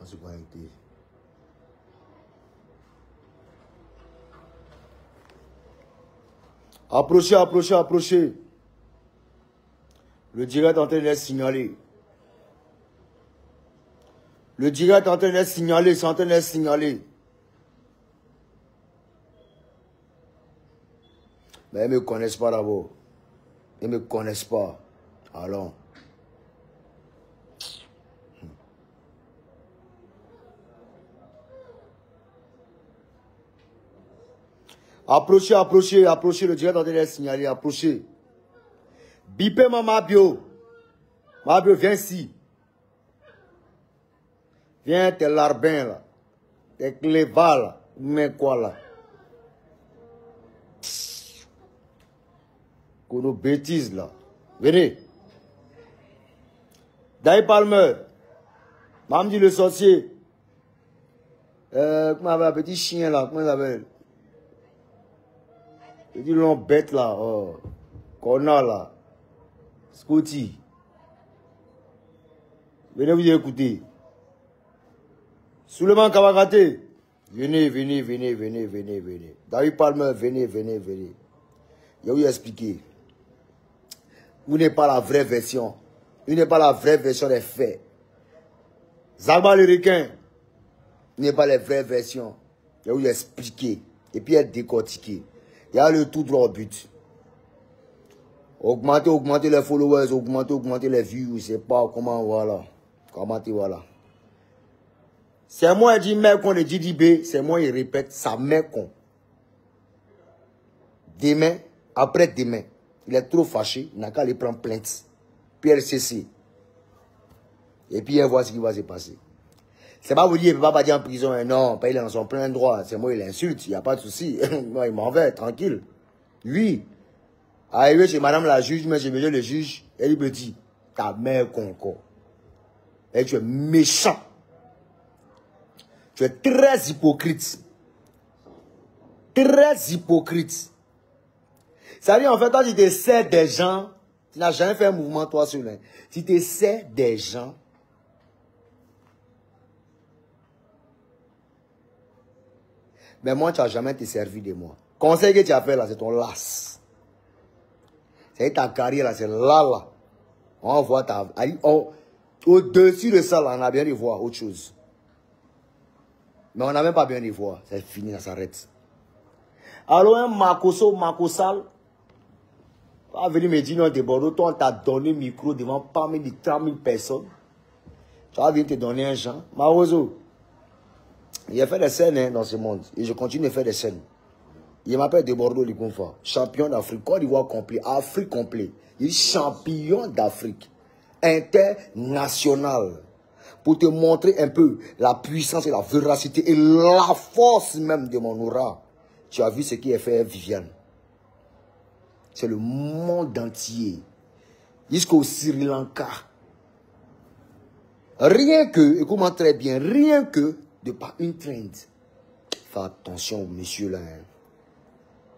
On se connecter. Approchez, approchez, approchez. Le direct est en train d'être signalé. Le direct est en train d'être signalé, c'est en train d'être signalé. Mais ils ne me connaissent pas d'abord. Ils ne me connaissent pas. Alors. Approchez, approchez, approchez. Le direct est en train d'être signalé. Approchez. Bipez ma Mabio. Mabio, viens ici. Viens, tes larbins là. Tes clévas là. Mais quoi là? Pour nos bêtises là. Venez. Daï Palmer. Mamdi le sorcier. Comment on appelle? Petit chien là. Comment on appelle? Petit long bête là. Oh. Connard là. Scotty. Venez vous écouter. Souleymane Kawagate. Venez, venez, venez, venez, venez, venez. David Palmer, venez, venez, venez. Je vais vous expliquer. Vous n'êtes pas la vraie version. Vous n'êtes pas la vraie version des faits. Zalba le requin. Vous n'êtes pas la vraie version. Je vais vous expliquer. Et puis être décortiqué. Il y a le tout droit au but. Augmenter, augmenter les followers, augmenter, augmenter les views. Je ne sais pas comment, voilà. Comment, voilà. C'est moi qui dis mec qu'on est DDB, c'est moi qui répète, ça mec qu'on. Demain, après demain, il est trop fâché, il n'a qu'à aller prendre plainte. Puis RCC. Et puis il voit ce qui va se passer. C'est pas vous dire, il ne peut pas dire en prison, non, pas il est dans son plein droit, c'est moi il insulte, il n'y a pas de souci. Moi il m'en va, tranquille. Oui. Arrivé chez madame la juge, mais j'ai besoin le juge, elle me dit, ta mère con encore. Et tu es méchant. Tu es très hypocrite. Très hypocrite. Ça veut dire, en fait, toi, tu te sers des gens, tu n'as jamais fait un mouvement, toi, sur l'un. Tu te sers des gens. Mais moi, tu n'as jamais te servi de moi. Conseil que tu as fait là, c'est ton las. C'est ta carrière là, c'est là. On voit ta... Au-dessus de ça, là, on a bien de voir autre chose. Mais on n'a même pas bien de voir. C'est fini, ça s'arrête. Alors, un Makosal, va venir me dire, non, de Bordeaux, toi, on t'a donné le micro devant parmi les 30 000 personnes. Tu vas venir te donner un genre. Marozo, il a fait des scènes hein, dans ce monde. Et je continue de faire des scènes. Il m'appelle de Bordeaux, le Gonfa. Champion d'Afrique. Côte d'Ivoire complet. Afrique complet. Il est champion d'Afrique. International. Pour te montrer un peu la puissance et la véracité et la force même de mon aura. Tu as vu ce qui est fait Viviane. C'est le monde entier. Jusqu'au Sri Lanka. Rien que, écoute-moi très bien, rien que de par une trend. Fais attention, monsieur là.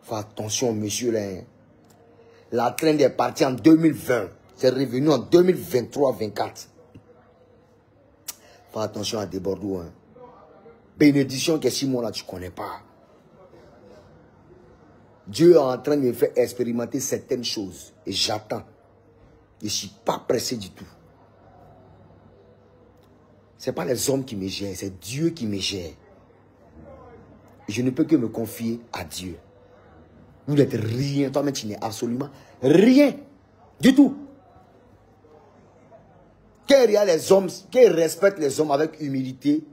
Fais attention, monsieur là. La trend est partie en 2020. C'est revenu en 2023-24. Fais attention à des Bordeaux. Hein. Bénédiction que si moi là, tu ne connais pas. Dieu est en train de me faire expérimenter certaines choses. Et j'attends. Je ne suis pas pressé du tout. Ce n'est pas les hommes qui me gèrent, c'est Dieu qui me gère. Je ne peux que me confier à Dieu. Vous n'êtes rien, toi-même tu n'es absolument rien du tout. Qu'il y a les hommes, qu'ils respectent les hommes avec humilité,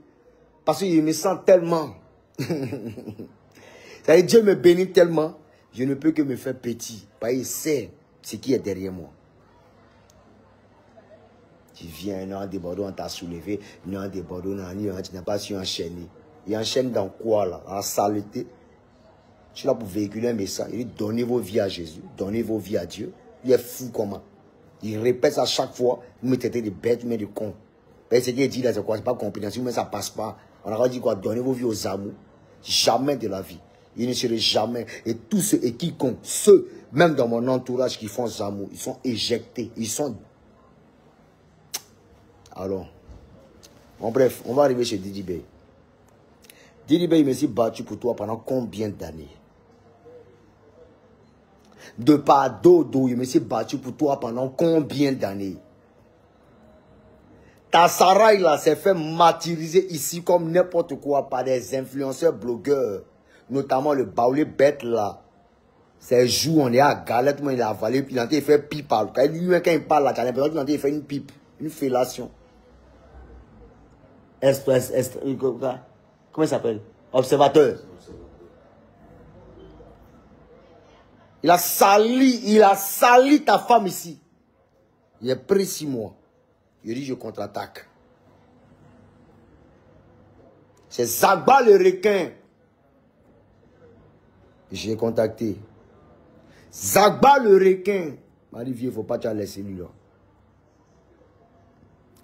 parce qu'ils me sentent tellement. C'est-à-dire Dieu me bénit tellement, je ne peux que me faire petit, parce qu'il sait ce qui est derrière moi. Tu viens, non, des Bordeaux, on t'a soulevé, non, des Bordeaux, non, tu n'as pas su enchaîner. Il enchaîne dans quoi là? En saleté. Je suis là pour véhiculer un message. Il dit donnez vos vies à Jésus, donnez vos vies à Dieu. Il est fou comment? Il répète ça chaque fois. Vous me traitez de bêtes, mais de cons. Ce qu'il dit là, c'est quoi? C'est pas compréhensible, mais ça passe pas. On a dit quoi? Donnez vos vies aux amours. Jamais de la vie. Il ne serait jamais. Et tous ceux et quiconque, ceux, même dans mon entourage qui font amours, ils sont éjectés. Ils sont. Alors, Bon, bref, on va arriver chez Didi Bey. Didi Bey, il me s'est battu pour toi pendant combien d'années? De par dodo, il me s'est battu pour toi pendant combien d'années? Ta Sarai là s'est fait martyriser ici comme n'importe quoi par des influenceurs blogueurs. Notamment le Baoulé bête là. Ces jours, on est à galette, tout le monde il a avalé, puis il a fait pipe. Quand il parle là, tu as l'impression qu'il a fait une pipe, une fellation. Comment il s'appelle? Observateur. Il a sali ta femme ici. Il a pris 6 mois. Il dit je contre-attaque. C'est Zagba le requin. J'ai contacté. Zagba le requin. Il m'a dit vieux, il ne faut pas te laisser lui là.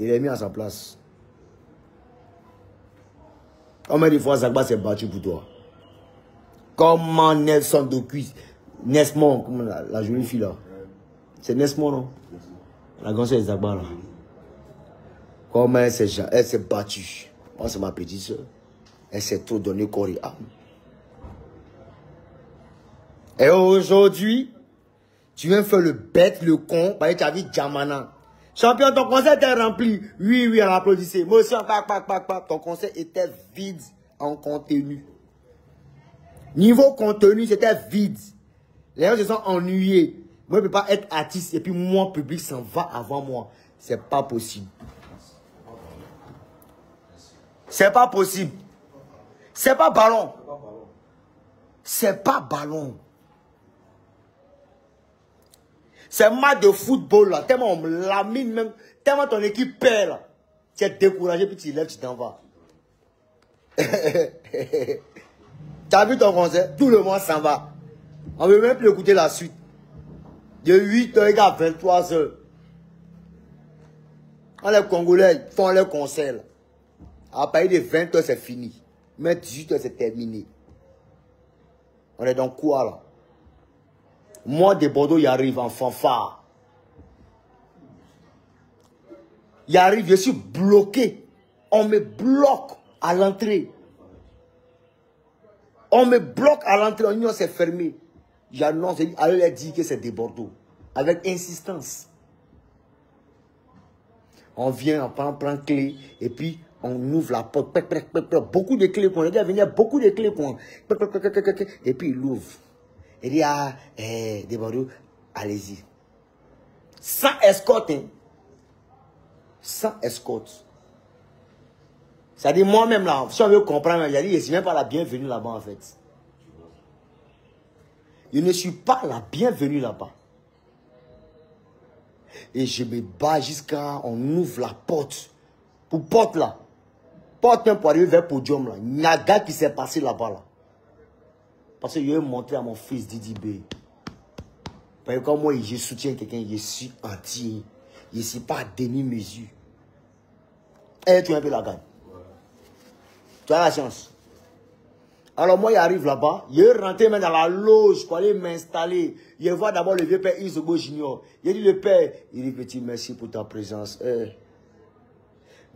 Il est mis à sa place. Combien de fois Zagba s'est battu pour toi? Comment Nelson de cuisse? Nesmond, comme la jolie fille là. C'est Nesmond, non? La grande soeur de Zagba là. Comment elle s'est battue? Moi, c'est ma petite soeur. Elle s'est trop donné corps et âme. Et aujourd'hui, tu viens faire le bête, le con, parce que tu as vu Djamana. Champion, ton concert était rempli. Oui, oui, on applaudissait. Moi aussi, ton concert était vide en contenu. Niveau contenu, c'était vide. Les gens se sont ennuyés. Moi, je ne peux pas être artiste et puis moi, public s'en va avant moi. C'est pas possible. C'est pas possible. C'est pas ballon. C'est pas ballon. C'est match de football là. Tellement on me lamine même. Tellement ton équipe perd là. Tu es découragé puis tu lèves, tu t'en vas. Tu as vu ton concert? Tout le monde s'en va. On ne veut même plus écouter la suite. De 8h à 23h. Quand les Congolais font leur concert là, à partir de 20h c'est fini. Mais 18h c'est terminé. On est dans quoi là? Moi de Bordeaux, il arrive en fanfare. Il arrive, je suis bloqué. On me bloque à l'entrée. On me bloque à l'entrée. L'union s'est fermée. J'annonce, allez leur dire que c'est de Bordeaux. Avec insistance. On vient, on prend clé et puis on ouvre la porte. Beaucoup de clés pour. Il y a beaucoup de clés pour. Et puis il ouvre. Il dit, ah, de Bordeaux, allez-y. Sans escorte. Hein. Sans escorte. C'est-à-dire, moi-même, là, si on veut comprendre, il a dit, je ne suis même pas la bienvenue là-bas, en fait. Je ne suis pas la bienvenue là-bas. Et je me bats jusqu'à on ouvre la porte. Pour porte là. Porte pour arriver vers le podium là. Il y a un gars qui s'est passé là-bas là. Parce que je vais montrer à mon fils Didi Bey. Parce que comme moi, je soutiens quelqu'un, je suis entier. Je ne suis pas à demi-mesure. Et tu as un peu la gagne. Tu as la chance. Alors moi, j'arrive là-bas. Je rentre même dans la loge pour aller m'installer. Je vois d'abord le vieux père Isobo Junior. Je dis le père, il dit petit merci pour ta présence.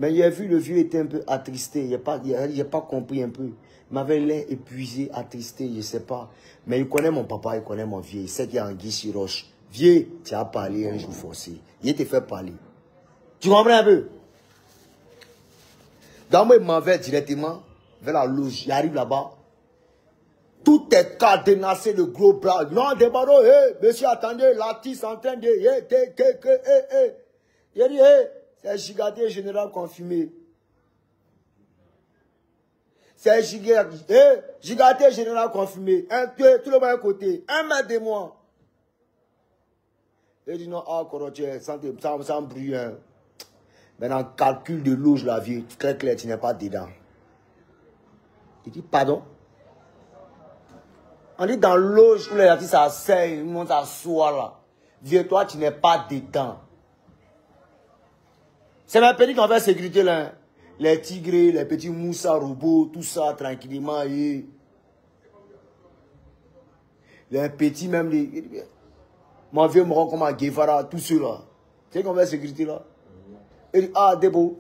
Mais j'ai vu le vieux était un peu attristé. Il n'a pas compris un peu. Il m'avait l'air épuisé, attristé, je ne sais pas. Mais il connaît mon papa, il connaît mon vieux. Il sait qu'il y a un guiche sur roche. Vieux, tu as parlé un jour forcé. Il te fait parler. Tu comprends un peu? Donc moi, il m'en va directement vers la loge. Il arrive là-bas. Tout est cadenassé de gros bras. Non, Debaro, monsieur, attendez, l'artiste en train de... Il dit, c'est Gigaté général confirmé. C'est Gigaté général confirmé. Tout le monde à côté. 1 mètre de moi. Il dit non, ah, Korotier, sans bruit. Hein. Maintenant, calcul de loge, la vie, très clair, tu n'es pas dedans. Il dit, pardon? On dit dans loge où les artistes s'asseyent, ils montent s'asseoir là. Vieux, toi, tu n'es pas dedans. C'est mes petits qui ont fait sécurité là. Hein. Les tigres, les petits moussa robots, tout ça, tranquillement. Et... les petits, même les... mon vieux me rend comme à Guevara, tout ceux là. Tu sais qu'on fait sécurité là? Il dit, ah, Debo,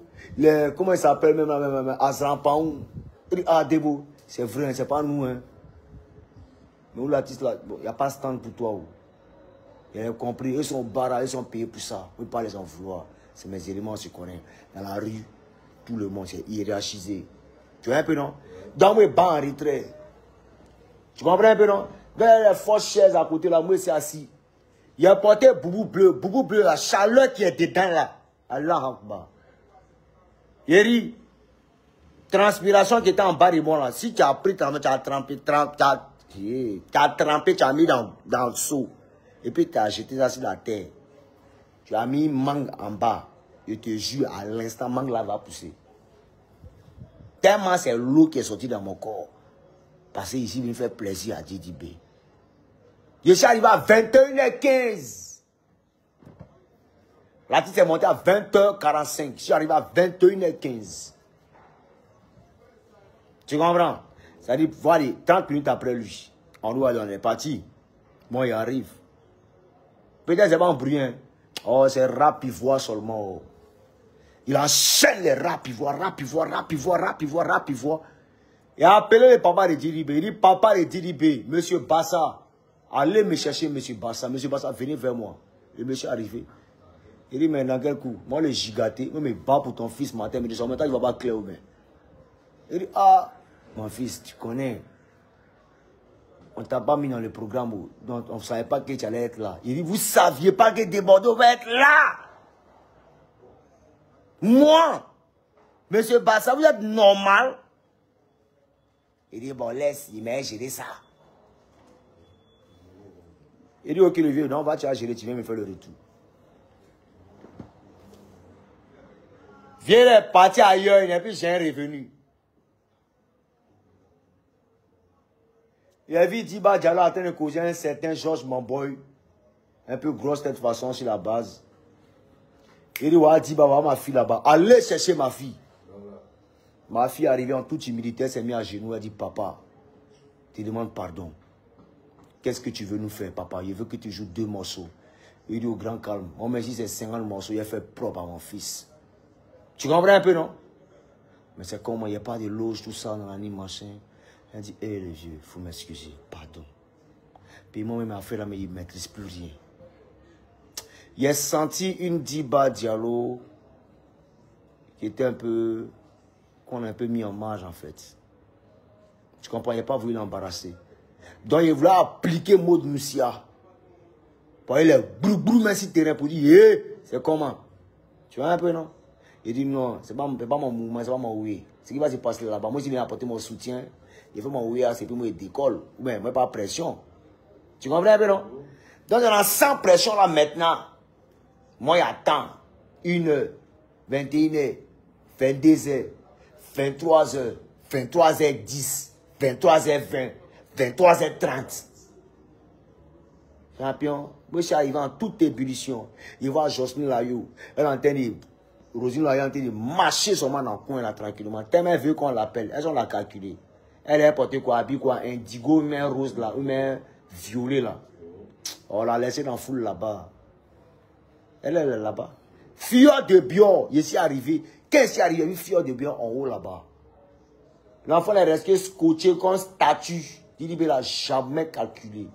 comment il s'appelle même, Azrampaou. Il dit, ah, Debo, c'est vrai, c'est pas nous, hein. Mais où l'artiste là, il n'y a pas de stand pour toi. Il a compris, ils sont barras, ils sont payés pour ça. On ne peut pas les en vouloir. C'est mes éléments, on se connaît. Dans la rue, tout le monde, c'est hiérarchisé. Tu vois un peu, non? Dans mes bancs en retrait. Tu comprends un peu, non? Vers les fortes chaises à côté, là, moi, c'est assis. Il a porté boubou bleu, la chaleur qui est dedans, là. Allah Akbar. Yeri, transpiration qui était en bas de moi, là. Si tu as pris, tu as trempé, tu as mis dans le seau. Et puis tu as jeté ça sur la terre. Tu as mis mangue en bas. Je te jure, à l'instant, mangue là va pousser. Tellement c'est l'eau qui est sortie dans mon corps. Parce que ici, il me fait plaisir à Didi B. Je suis arrivé à 21h15. La petite est montée à 20h45. Je suis arrivé à 21h15. Tu comprends? Ça dit, voilà, 30 minutes après lui. On est parti. Moi, il arrive. Peut-être c'est pas un bruit. Hein. Oh, c'est rap ivoire seulement. Oh. Il enchaîne les rap ivoire. Il a appelé le papa de Didibé. Il dit, papa de Didibé, monsieur Bassa, allez me chercher monsieur Bassa. Monsieur Bassa, venez vers moi. Le monsieur est arrivé. Il dit, mais dans quel coup? Moi, le gigaté, moi, me bats pour ton fils matin, mais en même temps, il va pas clair ou bien. Il dit, ah, mon fils, tu connais. On t'a pas mis dans le programme, donc on ne savait pas que tu allais être là. Il dit, vous ne saviez pas que Desbordeaux va être là. Moi, monsieur Bassa, vous êtes normal? Il dit, bon, laisse, il m'a géré ça. Il dit, ok, le vieux, non, on va te gérer, tu viens me faire le retour. Viens partir ailleurs, et puis j'ai un revenu. Il a vu Diba Diallo en train de causer un certain Georges Mamboy, un peu grosse tête façon sur la base. Il dit, ouais, Diba, va ma fille là-bas. Allez chercher ma fille. Ma fille est arrivée en toute humilité, elle s'est mise à genoux, elle dit, papa, te demande pardon. Qu'est-ce que tu veux nous faire, papa? Je veux que tu joues 2 morceaux. Il dit au grand calme, on m'a dit c'est 50 morceaux, il a fait propre à mon fils. Tu comprends un peu, non? Mais c'est comment, il n'y a pas de loge, tout ça, dans l'anime, machin. Elle dit, hé, le vieux, il faut m'excuser, pardon. Puis moi-même, affaire là, mais il ne maîtrise plus rien. Il a senti une Diba Diallo qui était un peu, qu'on a un peu mis en marge, en fait. Tu comprends, il n'a pas voulu l'embarrasser. Donc, il voulait appliquer Maud Moussia. Pour aller les brou-brou, merci terrain, pour dire, hé, c'est comment? Tu vois un peu, non? Il dit, non, c'est pas mon mouvement, c'est pas mon oui. Ce qui va se passer là-bas, moi, si je viens apporter mon soutien, il faut mon oui, c'est puis moi, il décolle. Ou bien, moi, pas pression. Tu comprends un peu, non? Donc, on a sans pression là maintenant. Moi, j'attends 1h, 21h, 22h, 23h, 23h10, 23h20, 23h30. Champion, moi, je suis arrivé en toute ébullition. Il voit Jocelyne Layou. Elle entend Rosine Layou en train de marcher seulement dans le coin là tranquillement. Tellement elle veut qu'on l'appelle. Elles ont la calculé. Elle est portée quoi, habillée quoi, indigo, main rose là, ou main violet là. On l'a laissé dans la foule là-bas. Elle est là-bas. Fjord de Bior, je suis arrivé. Qu'est-ce qui est arrivé? Fjord de Bior en haut là-bas. L'enfant est resté scotché comme statue. Il n'a jamais calculé.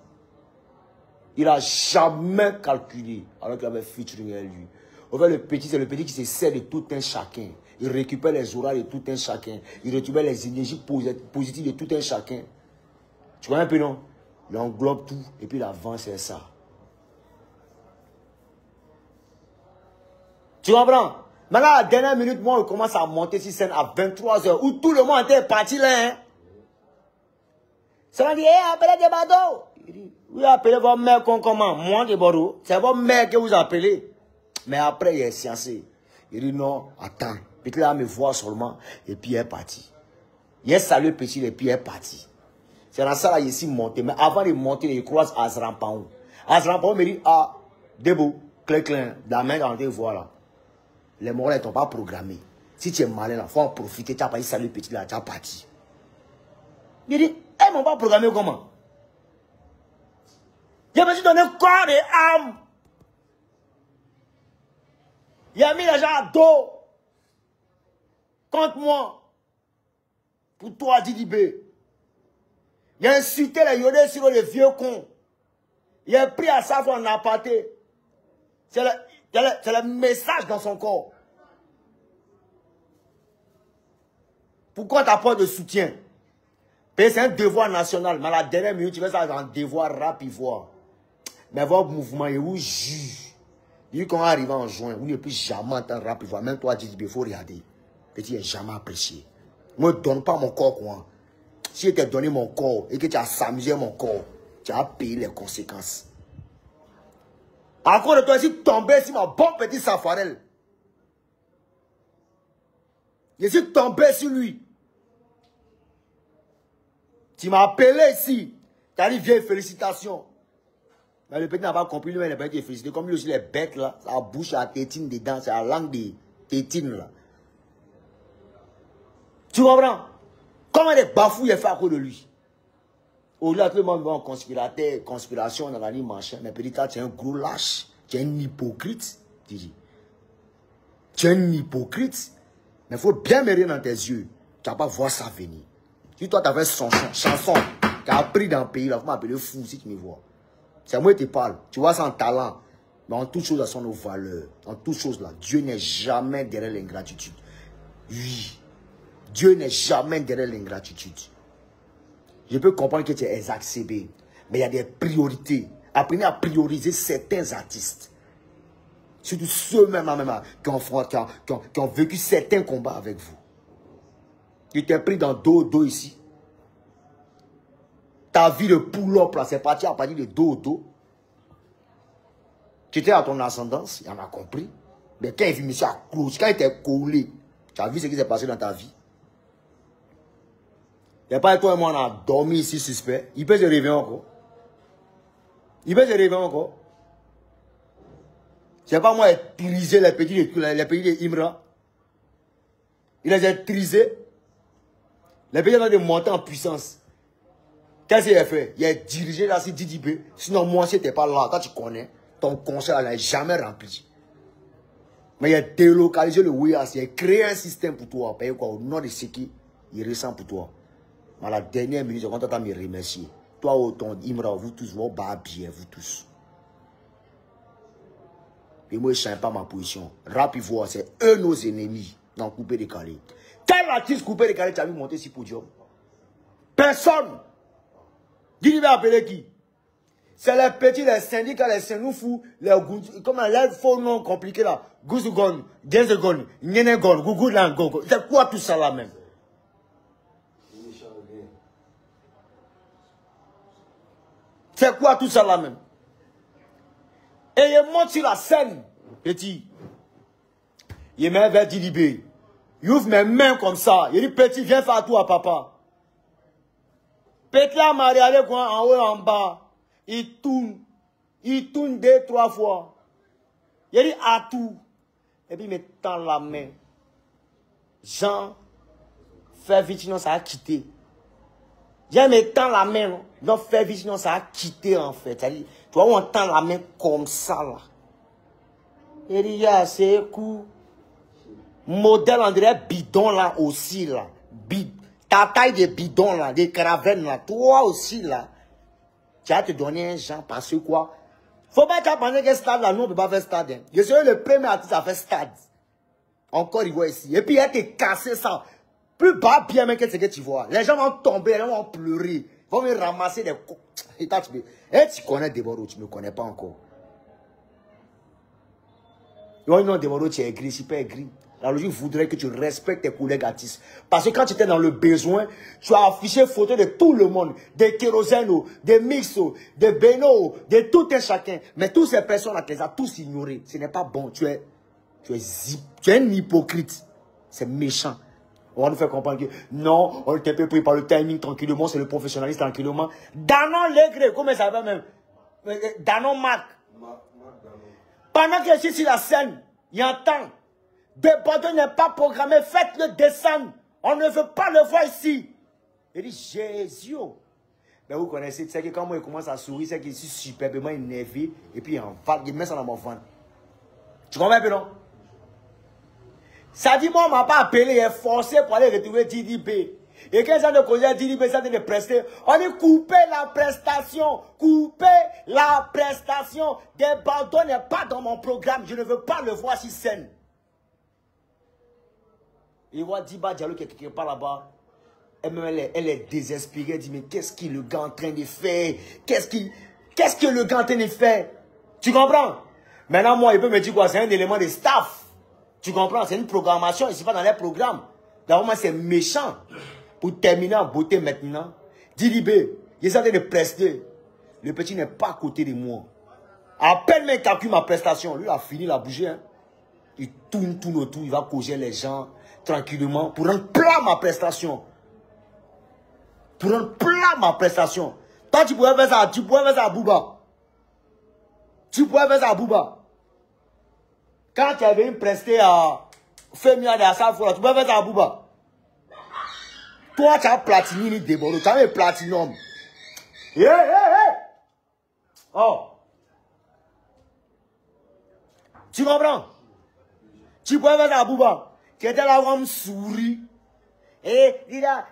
Il n'a jamais calculé. Alors qu'il avait featuring à lui. En fait, le petit, c'est le petit qui se sert de tout un chacun. Il récupère les auras de tout un chacun. Il récupère les énergies positives de tout un chacun. Tu vois un peu, non? Il englobe tout. Et puis l'avant, c'est ça. Tu comprends? Maintenant, à la dernière minute, moi, on commence à monter sur scène à 23h, où tout le monde était parti là. Hein? Ça m'a dit, hé, appelez des badauds. Il dit, vous appelez votre mère comment? Moi, des badauds. C'est votre mère que vous appelez. Mais après, il est sciencé. Il dit, non, attends. Puis là, il me voit seulement. Et puis, il est parti. Il est salué petit, et puis il est parti. C'est dans ça, là, il est monté. Mais avant de monter, il croise Azrampaou. Azrampaou me dit, ah, debout, clin, la main dans tes voix là. Les morts ne t'ont pas programmé. Si tu es malin, il faut en profiter. Tu n'as pas dit salut petit là, tu as parti. Il dit, ils ne m'ont pas programmé comment? Je me suis donné corps et âme. Il a mis les gens à dos. Contre moi. Pour toi, Didi B. Il a insulté les yodés sur les vieux cons. Il a pris à sa fois en aparté. C'est le message dans son corps. Pourquoi tu n'as pas de soutien? C'est un devoir national. Mais à la dernière minute, tu fais ça dans un devoir rap ivoire. Mais votre mouvement, il vous juge. Il dit qu'on arrive en juin, vous ne plus jamais entendre rap ivoire. Même toi, Didi B, il faut regarder. Petit n'est jamais apprécié. Moi, ne donne pas mon corps, quoi. Si je t'ai donné mon corps et que tu as s'amusé mon corps, tu as payé les conséquences. Encore de toi, si tu tombais sur mon bon petit Safarel, je suis tombé sur lui. Tu m'as appelé ici. Tu as dit, viens, félicitations. Mais le petit n'a pas compris, lui, il n'a pas été félicité. Comme lui aussi, les bêtes, là, sa bouche a tétine dedans, c'est la langue des tétines, là. Tu comprends? Comment des bafouilles est fait à cause de lui? Au-delà, tout le monde va en conspirateur, conspiration, dans la ligne machin. Mais petit, tu es un gros lâche. Tu es un hypocrite. Tu dis. Tu es un hypocrite. Mais il faut bien me rire dans tes yeux. Tu n'as pas voir ça venir. Si toi, tu avais son chanson, tu as appris dans le pays, là, faut m'appeler fou si tu me vois. C'est moi qui te parle. Tu vois, c'est un talent. Mais en toute chose, ça sont nos valeurs. En toute chose, là, Dieu n'est jamais derrière l'ingratitude. Oui. Dieu n'est jamais derrière l'ingratitude. Je peux comprendre que tu es exacerbé. Mais il y a des priorités. Apprenez à prioriser certains artistes. Surtout ceux-mêmes qui ont vécu certains combats avec vous. Tu t'es pris dans dos ici. Ta vie de pull-up là, c'est parti à partir de dos. Tu étais à ton ascendance, il en a compris. Mais quand il vit monsieur à close, quand il était collé, tu as vu ce qui s'est passé dans ta vie. Il n'y a pas toi et moi, on a dormi ici suspect. Il peut se réveiller encore. Il peut se réveiller encore. C'est pas moi qui ai trisé les petits de Imra. Il les a trisés. Les petits ont monté en puissance. Qu'est-ce qu'il a fait? Il a dirigé là sur Didi B. Sinon, moi, si tu n'étais pas là, toi tu connais, ton conseil n'est jamais rempli. Mais il a délocalisé le WIAS. Il a créé un système pour toi. Payer quoi? Au nom de ce qui il ressent pour toi. Mais à la dernière minute, je compte à me remercier. Toi, autant, Imra, vous tous, vous bien, vous tous. Et moi, je ne change pas ma position. Rap Ivoire, c'est eux nos ennemis dans le coupé décalé. Quel artiste coupé décalé tu as vu monter sur podium? Personne. Dis-lui, appeler qui? C'est les petits, les syndicats, les Senoufou, les comment les faux noms compliqués là. Gouzougon, Genzegon, Nyenegon, Gougoulan, Gogo. C'est quoi tout ça là même? C'est quoi tout ça là même? Et il monte sur la scène, petit. Il met vers Didi B. Il ouvre mes mains comme ça. Il dit, petit, viens faire tout à papa. Petit là m'a regardé quoi, en haut et en bas. Il tourne 2-3 fois. Il dit à tout. Et puis il me tend la main. Jean, fais vite, sinon ça a quitté. Jean me tend la main. Non? Donc fais vite, sinon ça a quitté en fait. Tu vois, on tend la main comme ça là. Il dit, c'est cool. Modèle André bidon là aussi là. Ta taille de bidon là, des caravelles là. Toi aussi là. Tu vas te donner un genre parce que quoi? Faut pas te penser que stade là, nous on peut pas faire stade. Hein. Je serai le premier artiste à faire stade. Encore il voit ici. Et puis il a été cassé ça. Plus bas bien même que ce que tu vois. Les gens vont tomber, les gens vont pleurer. Ils vont me ramasser des coups. Et tu connais Deborah, tu ne me connais pas encore. Non, Deborah, tu es gris, je suis pas gris. La logique voudrait que tu respectes tes collègues artistes. Parce que quand tu étais dans le besoin, tu as affiché photo de tout le monde. Des Kérosènes, des Mixo, des Beno, de tout un chacun. Mais toutes ces personnes-là, tu les as tous ignorées. Ce n'est pas bon. Tu es un hypocrite. C'est méchant. On va nous faire comprendre que non, on était pris par le timing tranquillement, c'est le professionnalisme tranquillement. Danon Legré, comment ça va même? Danon Marc. Pendant que je suis sur la scène, il y a un temps. De bateau n'est pas programmé, faites-le descendre. On ne veut pas le voir ici. Il dit, Jésus. Mais vous connaissez, c'est que quand moi il commence à sourire, c'est qu'il est superbement énervé. Et puis il met ça dans mon ventre. Tu comprends un peu, non? Ça dit, moi, on m'a pas appelé, il est forcé pour aller retrouver DDB. Et quand ça de causer DDB, ça de prester. On dit couper la prestation. Couper la prestation. Desbordeaux n'est pas dans mon programme. Je ne veux pas le voir sur scène. Il voit Diba Diallo qui est quelque part là-bas. Elle est désespérée. Elle dit, mais qu'est-ce que le gars est en train de faire? Qu'est-ce que le gars est en train de faire? Tu comprends? Maintenant, moi, il peut me dire quoi? C'est un élément de staff. Tu comprends? C'est une programmation. Ici, pas dans les programmes. D'abord, moi, c'est méchant. Pour terminer en beauté maintenant, Didibé, il est en train de prester. Le petit n'est pas à côté de moi. À peine même calcule ma prestation. Lui, il a fini la bouger. Hein. Il tourne autour. Il va causer les gens tranquillement pour rendre plat ma prestation. Pour rendre plat ma prestation. Toi, tu pouvais faire ça. Tu pouvais faire ça à Bouba. Tu pouvais faire ça à Bouba. Quand tu avais une prestée à Femia de Asafo, tu pouvais faire ça à Bouba. Toi, tu as platini Desbordeaux. Tu as un platinum. Oh. Tu comprends? Tu pouvais faire ça à Bouba. Tu étais là comme souris. Il a,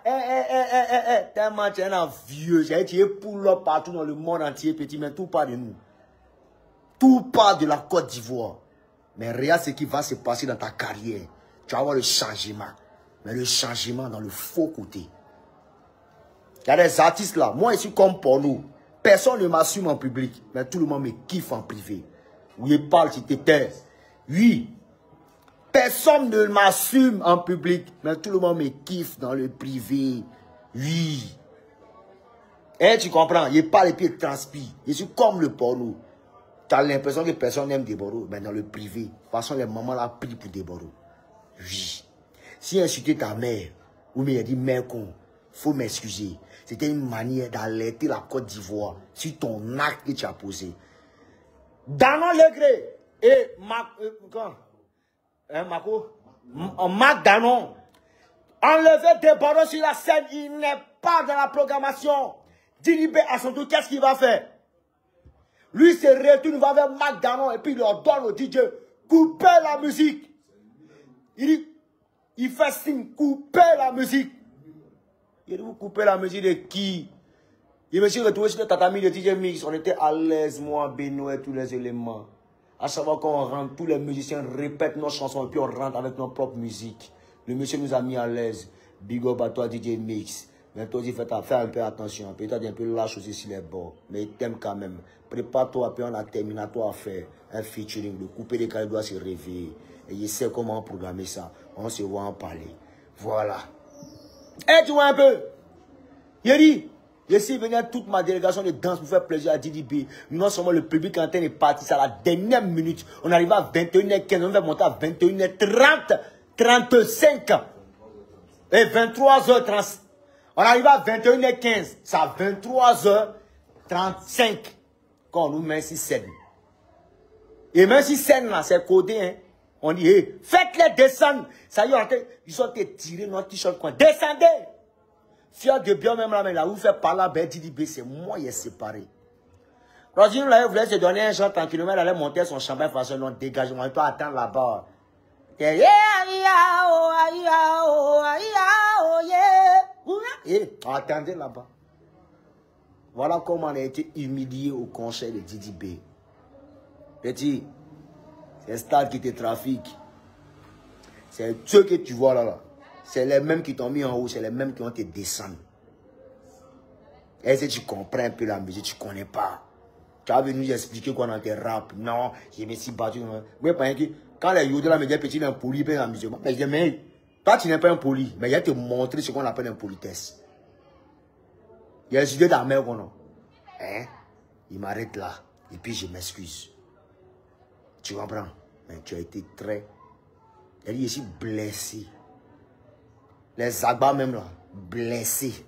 tellement tu es un vieux. J'ai été pour l'autre partout dans le monde entier, petit, mais tout part de nous. Tout part de la Côte d'Ivoire. Mais regarde ce qui va se passer dans ta carrière. Tu vas voir le changement. Mais le changement dans le faux côté. Il y a des artistes là. Moi, je suis comme pour nous. Personne ne m'assume en public. Mais tout le monde me kiffe en privé. Oui, il parle, tu te tais. Oui. Personne ne m'assume en public. Mais tout le monde me kiffe dans le privé. Oui. Et tu comprends? Il parle et puis il transpire. Je suis comme le porno. Tu as l'impression que personne n'aime Desbordeaux. Mais dans le privé. De toute façon, les mamans là prient pour Desbordeaux. Oui. Si insulter ta mère, ou bien il a dit mère con, faut m'excuser. C'était une manière d'alerter la Côte d'Ivoire sur ton acte que tu as posé. Danon Legré et Marc Danon enlever Desbordeaux sur la scène, il n'est pas dans la programmation. Didibé à son tour, qu'est-ce qu'il va faire? Lui se retourne, va vers Marc Danon et puis il leur donne au DJ, coupez la musique. Il dit, il fait signe, coupez la musique. Il dit, vous coupez la musique de qui? Il me suis retrouvé sur le tatami de DJ Mix. On était à l'aise, moi, Benoît et tous les éléments. À savoir qu'on rentre, tous les musiciens répètent nos chansons et puis on rentre avec nos propres musiques. Le monsieur nous a mis à l'aise. Big up à toi, DJ Mix. Mais toi aussi, fais un peu attention. Peut-être un peu lâche aussi sur les bords. Mais il t'aime quand même. Prépare-toi, puis on a terminé à faire un featuring. Le coupé des carrés doit se réveiller. Et il sait comment programmer ça. On se voit en parler. Voilà. Et tu vois un peu. Il dit, je suis venu à toute ma délégation de danse pour faire plaisir à Didibé. Non seulement le public en train de partir, c'est à la dernière minute. On arrive à 21h15, on va monter à 21h30, 35. Et 23h30. On arrive à 21h15, c'est à 23h35 quand on nous met sur scène. Et même si scène là, c'est codé, hein. On dit, hey, faites-les descendre. Ça y est, ils sont tirés notre t-shirt. Descendez. Fier de bien même là, mais là où fait par là, ben Didibé, c'est moi qui est séparé. Rosine là, il voulait se donner un genre tranquillement, elle allait monter son champagne façon non dégagement. Il peut attendre là-bas. Attendez là-bas. Voilà comment on a été humilié au conseil de Didibé. Petit, c'est Stade qui te trafique. C'est ceux que tu vois là. C'est les mêmes qui t'ont mis en haut, c'est les mêmes qui vont te descendre. Est-ce que tu comprends un peu la musique? Tu ne connais pas. Tu as venu nous expliquer quoi dans tes rap. Non, je me suis battu. Quand les yodelais là me disent petit, il est impoli, il est en musique. Mais je dis, mais toi, tu n'es pas impoli. Mais il va te montrer ce qu'on appelle impolitesse. Il y a les idées de ta mère, non? Hein? Il m'arrête là. Et puis je m'excuse. Tu comprends? Mais tu as été très... Il dit, je suis blessé. Les agbas même là, blessés.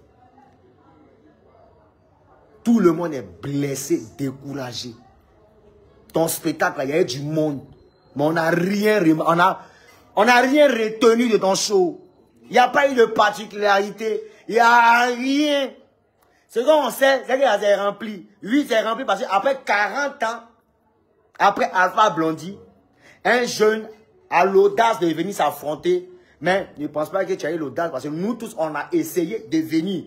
Tout le monde est blessé, découragé. Ton spectacle, là, il y a eu du monde. Mais on n'a rien, on a rien retenu de ton show. Il n'y a pas eu de particularité. Il n'y a rien. Ce qu'on sait, c'est qu'il s'est rempli. Oui, c'est rempli parce qu'après 40 ans, après Alpha Blondy, un jeune a l'audace de venir s'affronter. Mais ne pense pas que tu as eu l'audace parce que nous tous, on a essayé de venir.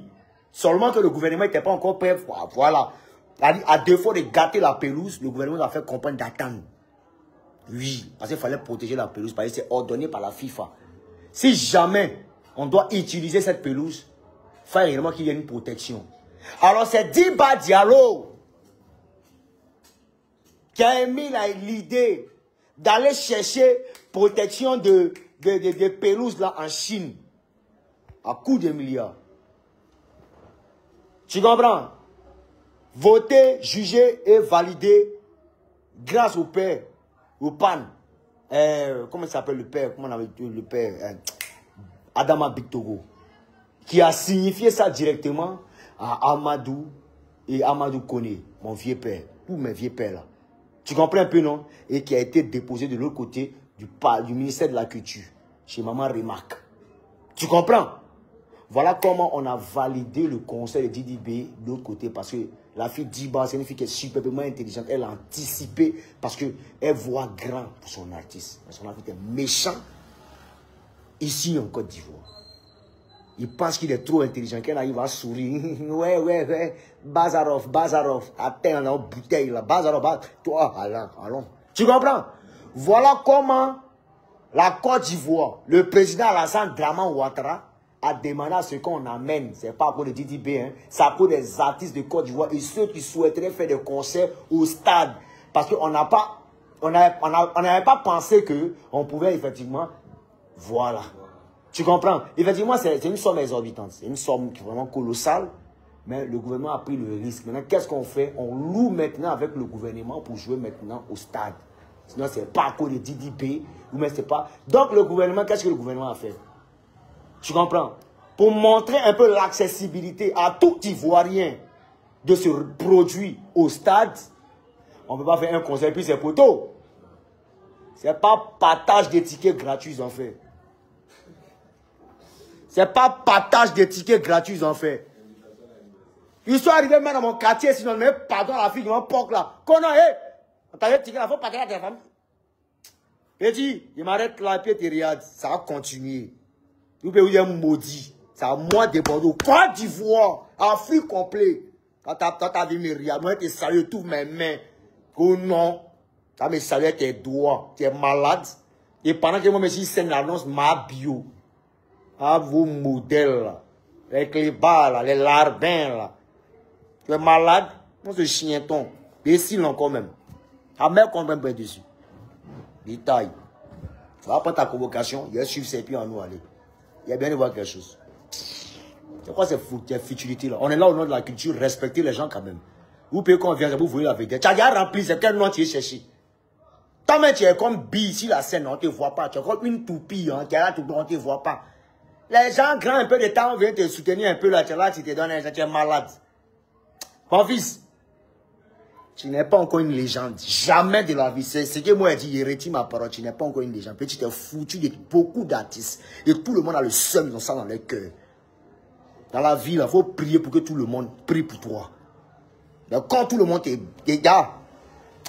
Seulement que le gouvernement n'était pas encore prêt. Voilà. À défaut de gâter la pelouse, le gouvernement a fait comprendre d'attendre. Oui, parce qu'il fallait protéger la pelouse, parce que c'est ordonné par la FIFA. Si jamais on doit utiliser cette pelouse, il faut réellement qu'il y ait une protection. Alors c'est Diba Diallo qui a émis l'idée d'aller chercher protection de pelouses là en Chine à coût de milliards. Tu comprends? Voter, juger et valider grâce au père, au PAN. Comment il s'appelle le père? Comment on avait dit le père? Adama Bictogo. Qui a signifié ça directement à Amadou et Amadou Kone, mon vieux père. Tous mes vieux pères là. Tu comprends un peu, non? Et qui a été déposé de l'autre côté du ministère de la Culture, chez Maman Remarque. Tu comprends? Voilà comment on a validé le conseil de Didi B de l'autre côté. Parce que la fille Diba, c'est une fille qui est superbement intelligente. Elle a anticipé parce qu'elle voit grand pour son artiste. Son artiste est méchant. Ici en Côte d'Ivoire. Il pense qu'il est trop intelligent. Qu'elle arrive à sourire. Ouais. Bazarov. Attends, la bouteille là. Bazarov. Toi, allons. Tu comprends? Voilà comment la Côte d'Ivoire, le président Alassane Draman Ouattara, a demandé à ce qu'on amène, c'est pas pour les DDB, hein, c'est pour les artistes de Côte d'Ivoire et ceux qui souhaiteraient faire des concerts au stade. Parce qu'on n'a pas, on n'avait pas pensé qu'on pouvait effectivement, voilà. Tu comprends? Effectivement, c'est une somme exorbitante, c'est une somme qui est vraiment colossale, mais le gouvernement a pris le risque. Maintenant, qu'est-ce qu'on fait? On loue maintenant avec le gouvernement pour jouer maintenant au stade. Sinon, c'est pas pour les DDB, ou mais c'est pas. Donc, le gouvernement, qu'est-ce que le gouvernement a fait? Tu comprends? Pour montrer un peu l'accessibilité à tout Ivoirien de ce produit au stade, on ne peut pas faire un concert puis c'est poteau. C'est pas partage des tickets gratuits en fait. C'est pas partage des tickets gratuits en fait. Ils sont arrivés même dans mon quartier, sinon mais pardon à la fille de mon porc là. Qu'on a, t'as des tickets là, faut partager à ta femme. Et dit, il m'arrête là, puis tu regardes, ça va continuer. Nous pouvons maudit. C'est à moi de Bordeaux. Côte d'Ivoire, Afrique complète. Quand t'as vu mes regards, moi, tu salues tous mes mains. Oh non. Tu me salué tes doigts. Tu es malade. Et pendant que moi, je suis scène l'annonce, ma bio. À vos modèles, là. Avec les bas, là, les larbins, là. Tu es malade. Moi, ce chienton. Bécile encore même. Ta mère compte même pas dessus. Détail. Tu vas prendre ta convocation. Il y a suivre ses pieds en nous aller. Il y a bien de voir quelque chose. C'est quoi cette futilité là? On est là au nom de la culture, respecter les gens quand même. Vous pouvez qu'on vienne, vous voyez la vérité. Tu as déjà rempli, c'est quel nom tu es cherché? Toi-même, tu es comme B ici, la scène, on ne te voit pas. Tu es comme une toupie, hein, qui est là, on ne te voit pas. Les gens, grand un peu de temps, viennent te soutenir un peu là, tu es là, tu te donnes, tu es malade. Mon fils, tu n'es pas encore une légende. Jamais de la vie. C'est ce que moi, je dis, il retire ma parole. Tu n'es pas encore une légende. Tu t'es foutu de beaucoup d'artistes. Et tout le monde a le seum, ils ont ça dans leur cœur. Dans la vie, il faut prier pour que tout le monde prie pour toi. Donc, quand tout le monde te gars,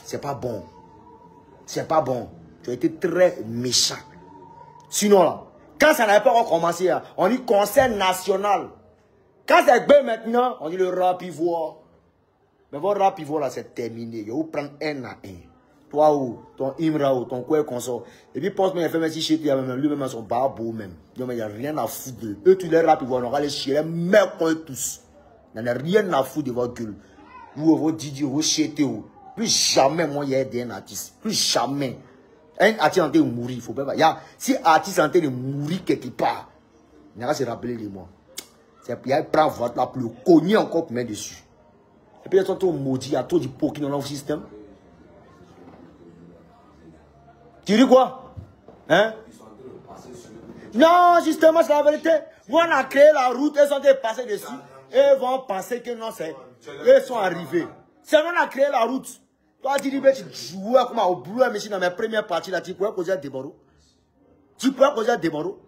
c'est pas bon. C'est pas bon. Tu as été très méchant. Sinon, là, quand ça n'avait pas recommencé, on dit concert national. Quand c'est bien maintenant, on dit le rap ivoire. Mais votre rap ivoire là, c'est terminé. Il faut prendre un à un. Toi ou ton Imra ou ton quoi consort. Et puis, pense-moi, il fait même si chez toi, lui-même, son barbeau même. Donc, il n'y a rien à foutre d'eux. Eux, tous les rap ivoires, on va les chier, les mecs comme tous. Il n'y a rien à foutre de votre gueule. Vous, vos Didi, vos chétés, plus jamais, moi, il y a des artistes. Plus jamais. Un artiste en train de mourir, il faut pas. Si un artiste en train de mourir quelque part, il n'y a qu'à se rappeler de moi. Il y a un prend votre là pour le cogner encore pour mettre dessus. Et puis, ils sont trop maudits, il y a trop d'hypocrites dans leur système. Tu dis quoi? Hein? Non, justement, c'est la vérité. Vous, on a créé la route, ils sont passés dessus. Et ils vont penser que non, c'est. Ils sont arrivés. C'est nous, on a créé la route. Toi, tu dis, tu jouais comme au boulot, mais si dans mes premières parties, là, tu pouvais causer des barreaux. Tu pouvais causer des barreaux.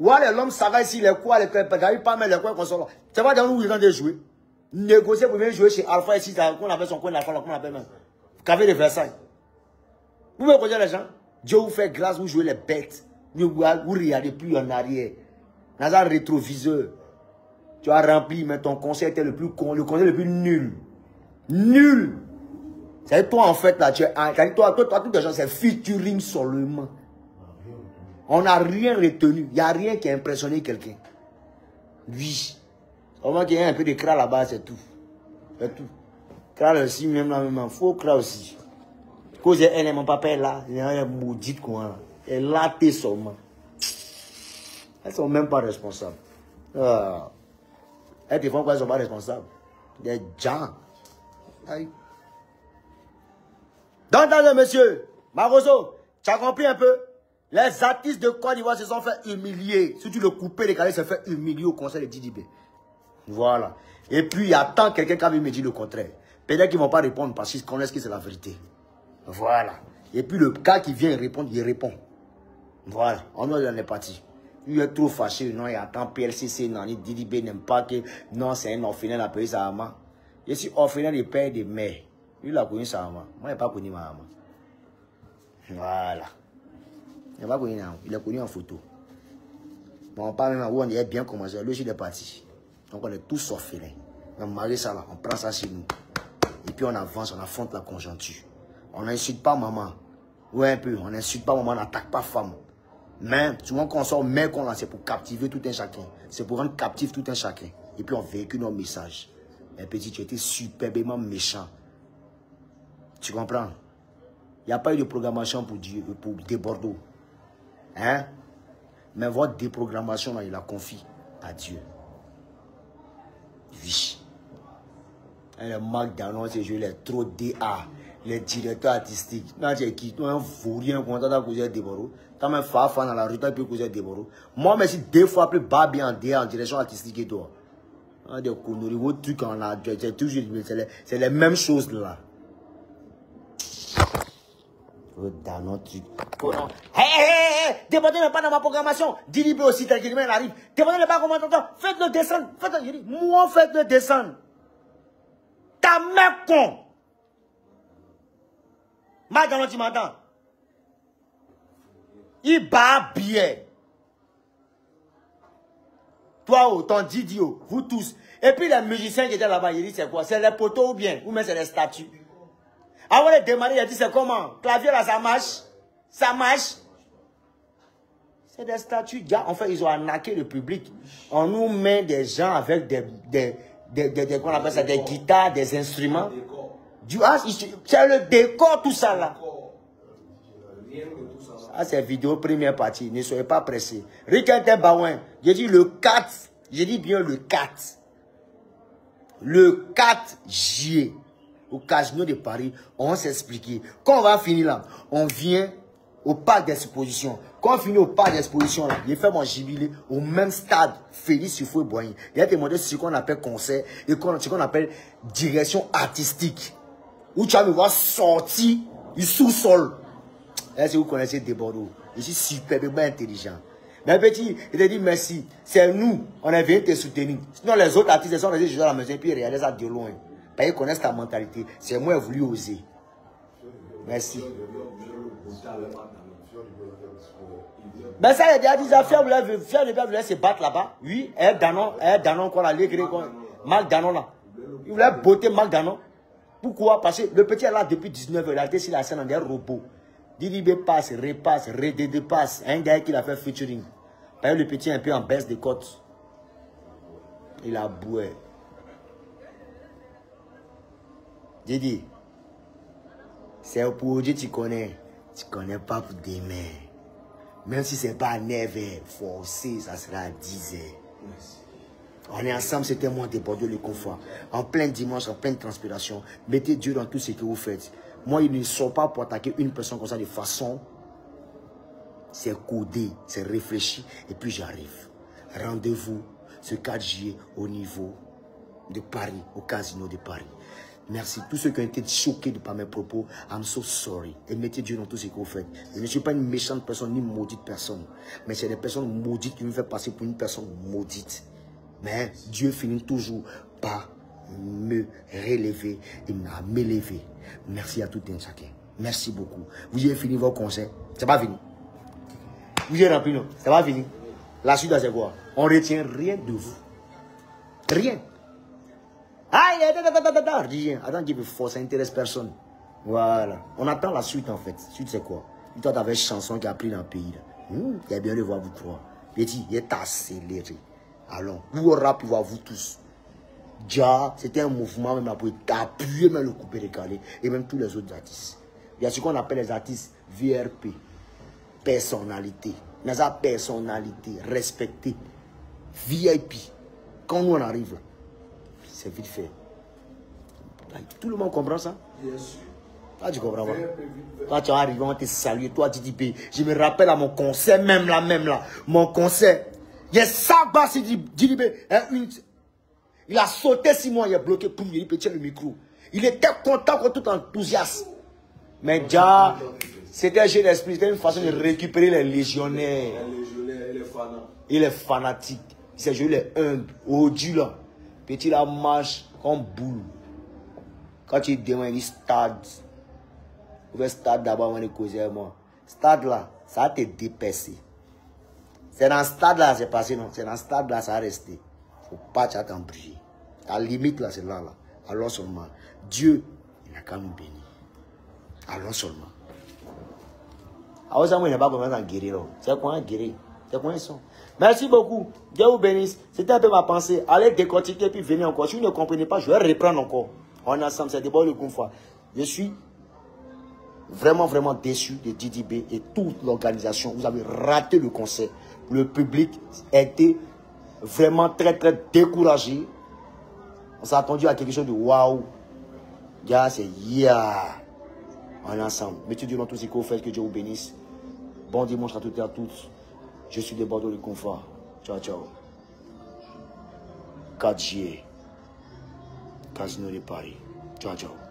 Ouais, l'homme savait ici, les quoi, les pas mal les quoi qu'on sort là. Tu vas dans nous, ils ont de jouer. Négocier pour venir jouer chez Alpha ici, qu'on appelle son coin d'Alpha, qu'on appelle même. Café de Versailles. Vous pouvez causer les gens. Dieu vous fait grâce, vous jouez les bêtes. Vous regardez plus en arrière. Dans un rétroviseur. Tu as rempli, mais ton conseil était le plus con, le conseil le plus nul. Nul. C'est toi en fait là, toi, toutes les gens, c'est featuring seulement. On n'a rien retenu. Il n'y a rien qui a impressionné quelqu'un. Oui. Au qu'il y a un peu de cra là-bas, c'est tout. C'est tout. Cra aussi, même là, même. Faut cra aussi. Cause elle est mon papa là. Il y a un maudit quoi là. Elle là, t'es seulement. Elles sont même pas responsables. Elles te font quoi, elles sont pas responsables. Des gens. Aïe. Donc, monsieur, Maroso, tu as compris un peu? Les artistes de Côte d'Ivoire se sont fait humilier. Si tu le coupais, les carrés se fait humilier au conseil de Didibé. Voilà. Et puis, il y a tant quelqu'un qui a me dit le contraire. Peut-être qu'ils ne vont pas répondre parce qu'ils connaissent que c'est la vérité. Voilà. Et puis, le gars qui vient répondre, il répond. Voilà. On est parti. Il est trop fâché. Non, il y a tant PLCC, non, Didibé n'aime pas que. Non, c'est un orphelin appelé sa maman. Je suis orphelin de père et de mère. Lui, il a connu sa maman. Moi, je n'ai pas connu ma maman. Voilà. Il n'a pas connu, il a connu en photo. Bon, on parle même où on est bien commencé. Lui, il est parti. Donc, on est tous orphelins. On marie ça là, on prend ça chez nous. Et puis, on avance, on affronte la conjoncture. On n'insulte pas maman. Ouais, un peu. On n'insulte pas maman, on n'attaque pas femme. Mais, souvent, quand on sort, mais qu'on c'est pour captiver tout un chacun. C'est pour rendre captif tout un chacun. Et puis, on véhicule nos messages. Mais petit, tu étais superbement méchant. Tu comprends? Il n'y a pas eu de programmation pour des Bordeaux. Hein? Mais votre déprogrammation, là, il la confie à Dieu. Oui. Et le Marc Danon, c'est joué les trop DA, les directeurs artistiques. Non, c'est qui? Toi, un vaurien, quand tu as causé des Bordeaux. Tu as même Fafa dans la rue, tu as pu causer des Bordeaux. Moi, mais si deux fois plus bas bien en DA, en direction artistique et toi. Des conneries, votre truc en a, c'est toujours, c'est les mêmes choses là. Dans notre truc. Hé, Débordez n'est pas dans ma programmation. Didibé aussi, tel qu'il arrive. Débordez n'est pas comment t'entends. Faites-le descendre. Faites-le. Je dis, moi, faites-le descendre. Ta mère con. Madame, tu m'entends? Il bat bien. Toi, ton Didio, vous tous. Et puis les musiciens qui étaient là-bas, ils disent c'est quoi? C'est les poteaux ou bien? Ou même c'est les statues? Avant de démarrer, il a dit c'est comment? Clavier là, ça marche? Ça marche? C'est des statues. En fait, ils ont arnaqué le public. On nous met des gens avec qu'on appelle ça, des guitares, des instruments. C'est le décor, tout ça là. Ah, c'est vidéo première partie. Ne soyez pas pressés. Riquet Baouin. J'ai dit le 4. J'ai dit bien le 4. Le 4 juillet. Au Casino de Paris, on s'est expliqué. Quand on va finir là, on vient au parc d'exposition. Quand on finit au parc d'exposition là, j'ai fait mon jubilé au même stade, Félix Houphouët-Boigny. Il a demandé ce qu'on appelle concert et ce qu'on appelle direction artistique. Où tu vas me voir sortir du sous-sol. Est-ce que vous connaissez des Bordeaux? Je suis superbement intelligent. Mais petit, il te dit merci. C'est nous, on est venu te soutenir. Sinon les autres artistes, ils sont restés juste à la maison et puis ils regardent ça de loin. Ils connaissent ta mentalité. C'est moi qui ai voulu oser. Merci. Ben ça, il a déjà dit, Fier de Père voulait se battre là-bas. Oui, Danon, quoi, là, Marc Danon, là. Il voulait botter Marc Danon. Pourquoi? Parce que le petit est là depuis 19 h. Il a été sur la scène dans des robots. Didibé passe, repasse, redépasse. Un gars qui l'a fait featuring. Parce que le petit est un peu en baisse de côte. Il a boué. Didi, c'est pour Dieu tu connais pas pour demain. Même si c'est pas à 9 h, forcé, ça sera à 10 h. On est ensemble, c'est tellement débordé le confort. En plein dimanche, en pleine transpiration, mettez Dieu dans tout ce que vous faites. Moi, il ne sort pas pour attaquer une personne comme ça de façon. C'est codé, c'est réfléchi, et puis j'arrive. Rendez-vous ce 4 juillet au niveau de Paris, au Casino de Paris. Merci. Tous ceux qui ont été choqués par mes propos, I'm so sorry. Et mettez Dieu dans tout ce que vous faites. Je ne suis pas une méchante personne, ni une maudite personne. Mais c'est des personnes maudites qui me font passer pour une personne maudite. Mais Dieu finit toujours par me relever et m'élever. Merci à tout un chacun. Merci beaucoup. Vous avez fini vos conseils. C'est pas fini. Vous avez rempli, non? C'est pas fini. La suite, c'est quoi? On ne retient rien de vous. Rien. Ah, rien. Attends qu'il veut force, ça n'intéresse personne. Voilà. On attend la suite, en fait. La suite, c'est quoi? Toi, tu avais une chanson qui a pris dans le pays. Il y a bien de voir vous trois. Petit, il est accéléré. Allons. Vous aurez pu voir vous tous. Déjà, c'était un mouvement même pour appuyer même le coupé décalé. Et même tous les autres artistes. Il y a ce qu'on appelle les artistes VRP. Personnalité. Mais ça, personnalité, respectée. VIP. Quand nous on arrive là, c'est vite fait. Tout le monde comprend ça? Bien sûr. Toi, tu comprends pas? Toi, tu es arrivé, on te salue. Toi, Didi, je me rappelle à mon concert, même là. Mon concert. Il y a ça, Didi, il a sauté 6 mois, il a bloqué, poum, il pétait le micro. Il était content, tout enthousiaste. Mais déjà, c'était un jeu d'esprit, c'était une façon de récupérer les légionnaires. Les légionnaires et les fanats. Il est fanatique. Il s'est joué les humbles, au Dieu là. Petit la marche comme boule. Quand tu demandes le stade, le stade d'abord, on est causé avec moi. Stade là, ça a été dépassé. C'est dans ce stade là, c'est passé, non? C'est dans ce stade là, ça a resté. Faut pas t'embrouiller. Ta limite là, c'est là. Alors seulement, Dieu, il n'a qu'à nous bénir. Alors seulement. Alors ça, moi, il n'a pas commencé à guérir. C'est quoi un guérir? C'est quoi ils sont? Merci beaucoup. Dieu vous bénisse. C'était un peu ma pensée. Allez décortiquer puis venez encore. Si vous ne comprenez pas, je vais reprendre encore. On est ensemble, c'est d'abord le confort. Je suis vraiment déçu de Didi B et toute l'organisation. Vous avez raté le concert. Le public a été vraiment très découragé. On s'est attendu à quelque chose de waouh. C'est yeah. On est ensemble. Mettez Dieu dans tout ce que vous faites. Que Dieu vous bénisse. Bon dimanche à toutes et à tous. Je suis de Bordeaux le confort. Ciao, ciao. 4G. Casino de Paris. Ciao, ciao.